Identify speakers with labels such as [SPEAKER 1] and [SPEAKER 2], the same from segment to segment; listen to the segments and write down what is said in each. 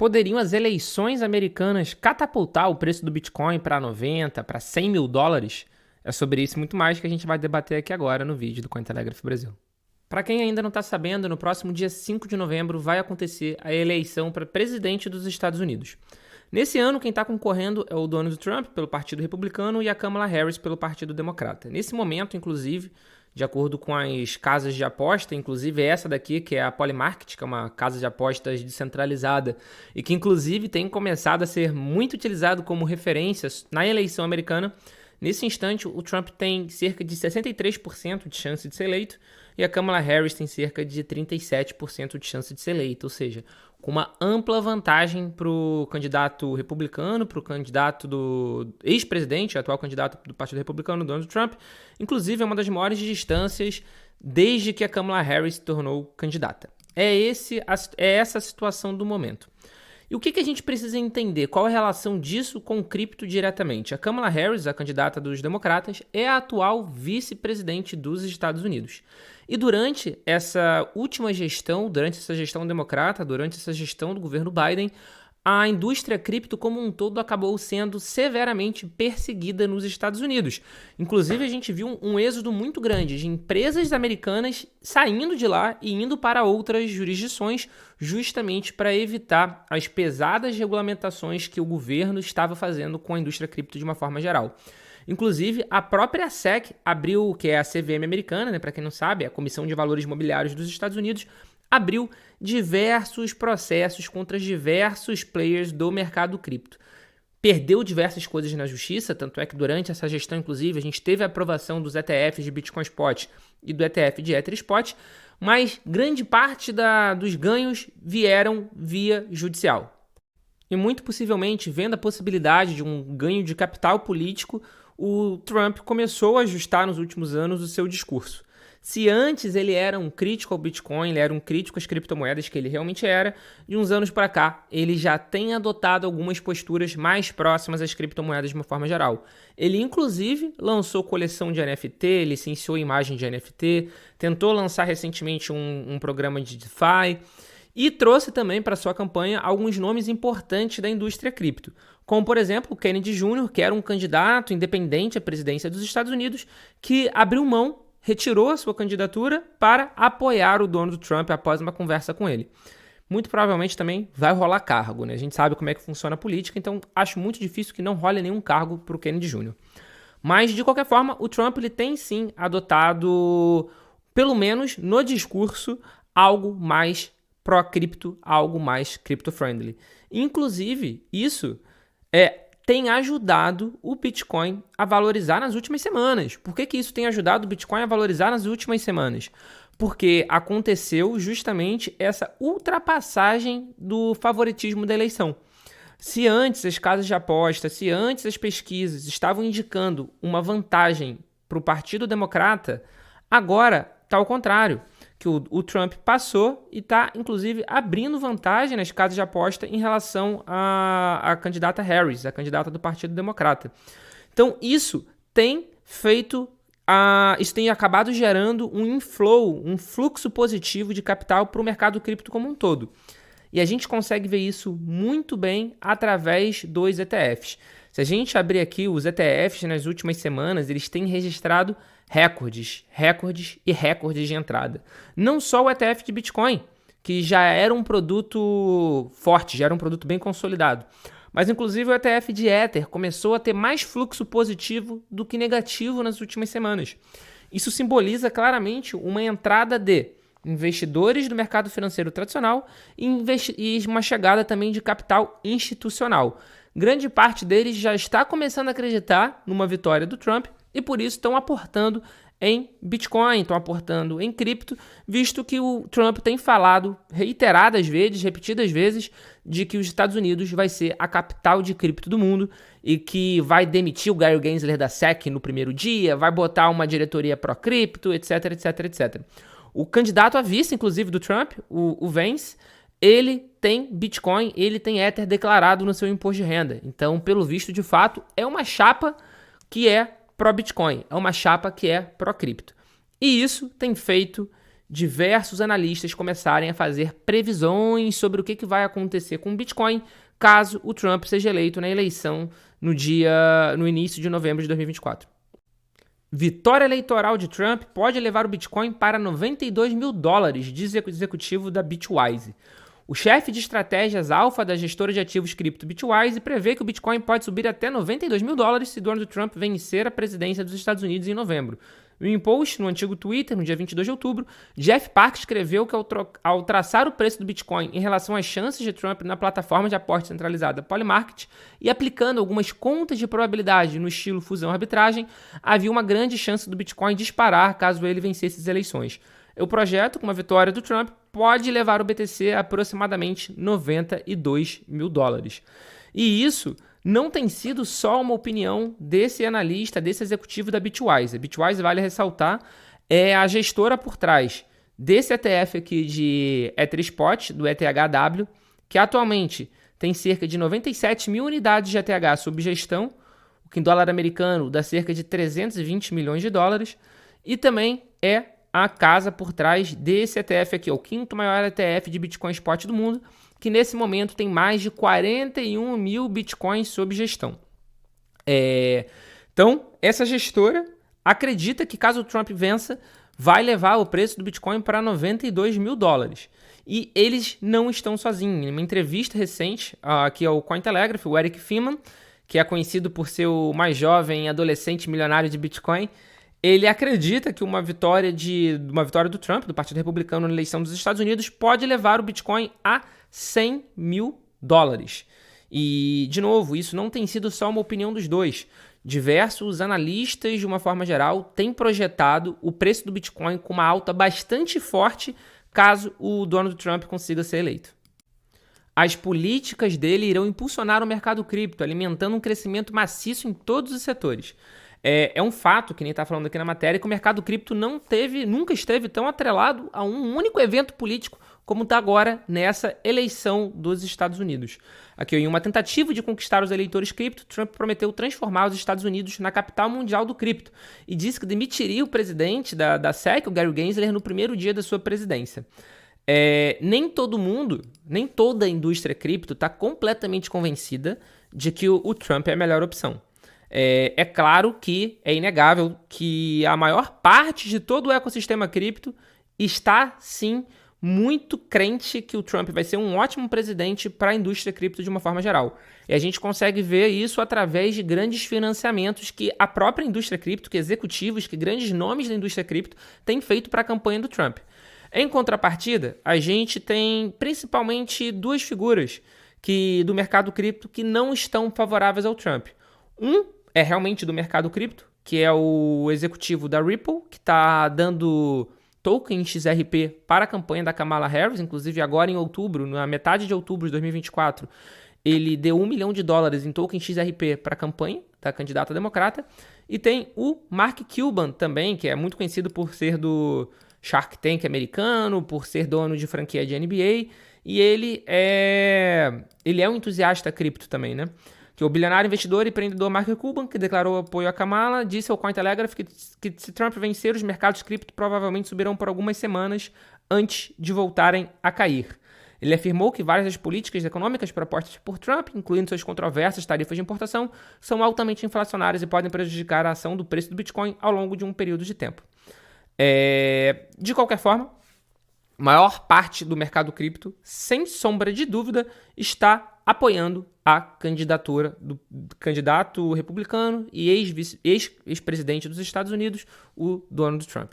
[SPEAKER 1] Poderiam as eleições americanas catapultar o preço do Bitcoin para 90, para 100 mil dólares? É sobre isso e muito mais que a gente vai debater aqui agora no vídeo do Cointelegraph Brasil. Para quem ainda não está sabendo, no próximo dia 5 de novembro vai acontecer a eleição para presidente dos Estados Unidos. Nesse ano, quem está concorrendo é o Donald Trump, pelo Partido Republicano, e a Kamala Harris, pelo Partido Democrata. Nesse momento, inclusive, de acordo com as casas de aposta, inclusive essa daqui, que é a Polymarket, que é uma casa de apostas descentralizada e que, inclusive, tem começado a ser muito utilizado como referência na eleição americana. Nesse instante, o Trump tem cerca de 63% de chance de ser eleito e a Kamala Harris tem cerca de 37% de chance de ser eleita, ou seja, com uma ampla vantagem para o candidato republicano, para o candidato do ex-presidente, atual candidato do Partido Republicano, Donald Trump. Inclusive, é uma das maiores distâncias desde que a Kamala Harris se tornou candidata. É essa a situação do momento. E o que a gente precisa entender? Qual é a relação disso com o cripto diretamente? A Kamala Harris, a candidata dos democratas, é a atual vice-presidente dos Estados Unidos. E durante essa última gestão, durante essa gestão democrata, durante essa gestão do governo Biden, a indústria cripto como um todo acabou sendo severamente perseguida nos Estados Unidos. Inclusive, a gente viu um êxodo muito grande de empresas americanas saindo de lá e indo para outras jurisdições, justamente para evitar as pesadas regulamentações que o governo estava fazendo com a indústria cripto de uma forma geral. Inclusive, a própria SEC abriu, que é a CVM americana, para quem não sabe, é a Comissão de Valores Mobiliários dos Estados Unidos, abriu diversos processos contra diversos players do mercado cripto. Perdeu diversas coisas na justiça, tanto é que durante essa gestão, inclusive, a gente teve a aprovação dos ETFs de Bitcoin Spot e do ETF de Ether Spot, mas grande parte dos ganhos vieram via judicial. E muito possivelmente, vendo a possibilidade de um ganho de capital político, o Trump começou a ajustar nos últimos anos o seu discurso. Se antes ele era um crítico ao Bitcoin, ele era um crítico às criptomoedas, que ele realmente era, de uns anos para cá, ele já tem adotado algumas posturas mais próximas às criptomoedas de uma forma geral. Ele, inclusive, lançou coleção de NFT, licenciou imagem de NFT, tentou lançar recentemente um programa de DeFi e trouxe também para sua campanha alguns nomes importantes da indústria cripto, como, por exemplo, o Kennedy Jr., que era um candidato independente à presidência dos Estados Unidos, que abriu mão, retirou a sua candidatura para apoiar o Donald Trump após uma conversa com ele. Muito provavelmente também vai rolar cargo, né? A gente sabe como é que funciona a política, então acho muito difícil que não role nenhum cargo para o Kennedy Jr. Mas, de qualquer forma, o Trump ele tem sim adotado, pelo menos no discurso, algo mais pró-cripto, algo mais crypto-friendly. Inclusive, isso tem ajudado o Bitcoin a valorizar nas últimas semanas. Por que isso tem ajudado o Bitcoin a valorizar nas últimas semanas? Porque aconteceu justamente essa ultrapassagem do favoritismo da eleição. Se antes as casas de aposta, se antes as pesquisas estavam indicando uma vantagem para o Partido Democrata, agora está ao contrário, que o Trump passou e está, inclusive, abrindo vantagem nas casas de aposta em relação à candidata Harris, a candidata do Partido Democrata. Então, isso tem acabado gerando um inflow, um fluxo positivo de capital para o mercado cripto como um todo. E a gente consegue ver isso muito bem através dos ETFs. Se a gente abrir aqui os ETFs nas últimas semanas, eles têm registrado recordes de entrada. Não só o ETF de Bitcoin, que já era um produto forte, já era um produto bem consolidado, mas inclusive o ETF de Ether começou a ter mais fluxo positivo do que negativo nas últimas semanas. Isso simboliza claramente uma entrada de investidores do mercado financeiro tradicional e uma chegada também de capital institucional. Grande parte deles já está começando a acreditar numa vitória do Trump e por isso estão aportando em Bitcoin, estão aportando em cripto, visto que o Trump tem falado repetidas vezes, de que os Estados Unidos vai ser a capital de cripto do mundo e que vai demitir o Gary Gensler da SEC no primeiro dia, vai botar uma diretoria pró-cripto, etc, etc, etc. O candidato a vice, inclusive, do Trump, o Vance, ele tem Bitcoin, ele tem Ether declarado no seu imposto de renda. Então, pelo visto, de fato, é uma chapa que é pró-Bitcoin, é uma chapa que é pró-cripto. E isso tem feito diversos analistas começarem a fazer previsões sobre o que vai acontecer com o Bitcoin caso o Trump seja eleito na eleição no início de novembro de 2024. Vitória eleitoral de Trump pode levar o Bitcoin para $92 mil, diz o executivo da Bitwise. O chefe de estratégias alfa da gestora de ativos cripto Bitwise prevê que o Bitcoin pode subir até $92 mil se Donald Trump vencer a presidência dos Estados Unidos em novembro. Em um post no antigo Twitter, no dia 22 de outubro, Jeff Park escreveu que ao traçar o preço do Bitcoin em relação às chances de Trump na plataforma de aposta centralizada Polymarket e aplicando algumas contas de probabilidade no estilo fusão-arbitragem, havia uma grande chance do Bitcoin disparar caso ele vencesse as eleições. O projeto, com uma vitória do Trump, pode levar o BTC a aproximadamente $92 mil. E isso não tem sido só uma opinião desse analista, desse executivo da Bitwise. A Bitwise, vale ressaltar, é a gestora por trás desse ETF aqui de EtherSpot, do ETHW, que atualmente tem cerca de 97 mil unidades de ETH sob gestão, o que em dólar americano dá cerca de $320 milhões, e também é a casa por trás desse ETF aqui, o quinto maior ETF de Bitcoin Spot do mundo, que nesse momento tem mais de 41 mil Bitcoins sob gestão. Então, essa gestora acredita que caso o Trump vença, vai levar o preço do Bitcoin para $92 mil. E eles não estão sozinhos. Em uma entrevista recente, aqui ao Cointelegraph, o Eric Freeman, que é conhecido por ser o mais jovem adolescente milionário de Bitcoin, ele acredita que uma vitória do Trump, do Partido Republicano na eleição dos Estados Unidos, pode levar o Bitcoin a $100 mil. E, de novo, isso não tem sido só uma opinião dos dois. Diversos analistas, de uma forma geral, têm projetado o preço do Bitcoin com uma alta bastante forte caso o Donald Trump consiga ser eleito. As políticas dele irão impulsionar o mercado cripto, alimentando um crescimento maciço em todos os setores. É um fato, que nem está falando aqui na matéria, que o mercado cripto nunca esteve tão atrelado a um único evento político como está agora nessa eleição dos Estados Unidos. Aqui, em uma tentativa de conquistar os eleitores cripto, Trump prometeu transformar os Estados Unidos na capital mundial do cripto e disse que demitiria o presidente da SEC, o Gary Gensler, no primeiro dia da sua presidência. Nem toda a indústria cripto está completamente convencida de que o Trump é a melhor opção. É claro que é inegável que a maior parte de todo o ecossistema cripto está, sim, muito crente que o Trump vai ser um ótimo presidente para a indústria cripto de uma forma geral. E a gente consegue ver isso através de grandes financiamentos que a própria indústria cripto, que executivos, que grandes nomes da indústria cripto têm feito para a campanha do Trump. Em contrapartida, a gente tem principalmente duas figuras do mercado cripto que não estão favoráveis ao Trump. Um é realmente do mercado cripto, que é o executivo da Ripple, que está dando token XRP para a campanha da Kamala Harris. Inclusive agora em outubro, na metade de outubro de 2024, ele deu $1 milhão em token XRP para a campanha da candidata democrata. E tem o Mark Cuban também, que é muito conhecido por ser do Shark Tank americano, por ser dono de franquia de NBA, e ele é um entusiasta cripto também, né? Que o bilionário investidor e empreendedor Mark Cuban, que declarou apoio a Kamala, disse ao Cointelegraph que se Trump vencer, os mercados cripto provavelmente subirão por algumas semanas antes de voltarem a cair. Ele afirmou que várias das políticas econômicas propostas por Trump, incluindo suas controversas tarifas de importação, são altamente inflacionárias e podem prejudicar a ação do preço do Bitcoin ao longo de um período de tempo. De qualquer forma, a maior parte do mercado cripto, sem sombra de dúvida, está apoiando a candidatura do candidato republicano e ex-presidente dos Estados Unidos, o Donald Trump.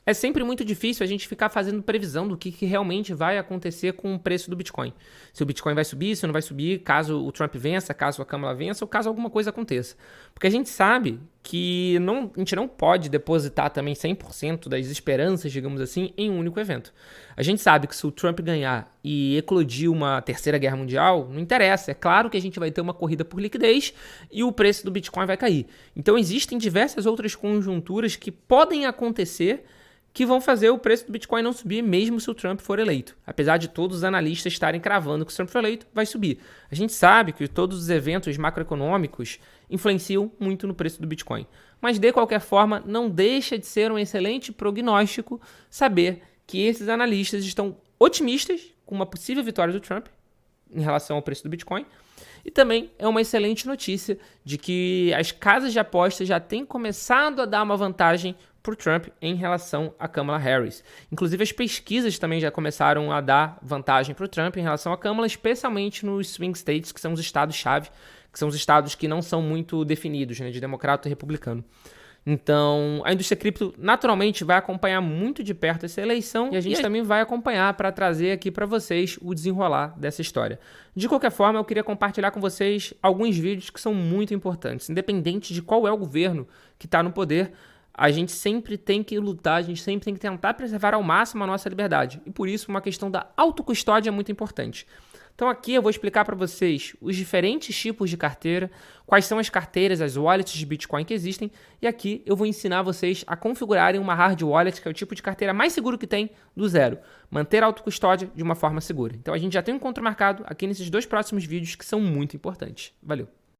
[SPEAKER 1] É sempre muito difícil a gente ficar fazendo previsão do que realmente vai acontecer com o preço do Bitcoin. Se o Bitcoin vai subir, se não vai subir, caso o Trump vença, caso a Kamala vença ou caso alguma coisa aconteça. Porque a gente sabe que a gente não pode depositar também 100% das esperanças, digamos assim, em um único evento. A gente sabe que se o Trump ganhar e eclodir uma terceira guerra mundial, não interessa. É claro que a gente vai ter uma corrida por liquidez e o preço do Bitcoin vai cair. Então existem diversas outras conjunturas que podem acontecer que vão fazer o preço do Bitcoin não subir mesmo se o Trump for eleito. Apesar de todos os analistas estarem cravando que se o Trump for eleito, vai subir. A gente sabe que todos os eventos macroeconômicos influenciam muito no preço do Bitcoin. Mas, de qualquer forma, não deixa de ser um excelente prognóstico saber que esses analistas estão otimistas com uma possível vitória do Trump em relação ao preço do Bitcoin. E também é uma excelente notícia de que as casas de apostas já têm começado a dar uma vantagem para o Trump em relação a Kamala Harris. Inclusive, as pesquisas também já começaram a dar vantagem para o Trump em relação a Kamala, especialmente nos swing states, que são os estados-chave, que são os estados que não são muito definidos, né, de democrata e republicano. Então, a indústria cripto naturalmente vai acompanhar muito de perto essa eleição e a gente também vai acompanhar para trazer aqui para vocês o desenrolar dessa história. De qualquer forma, eu queria compartilhar com vocês alguns vídeos que são muito importantes. Independente de qual é o governo que está no poder, a gente sempre tem que lutar, a gente sempre tem que tentar preservar ao máximo a nossa liberdade. E por isso, uma questão da autocustódia é muito importante. Então aqui eu vou explicar para vocês os diferentes tipos de carteira, quais são as carteiras, as wallets de Bitcoin que existem, e aqui eu vou ensinar vocês a configurarem uma hard wallet, que é o tipo de carteira mais seguro que tem, do zero. Manter a autocustódia de uma forma segura. Então a gente já tem um encontro marcado aqui nesses 2 próximos vídeos que são muito importantes. Valeu!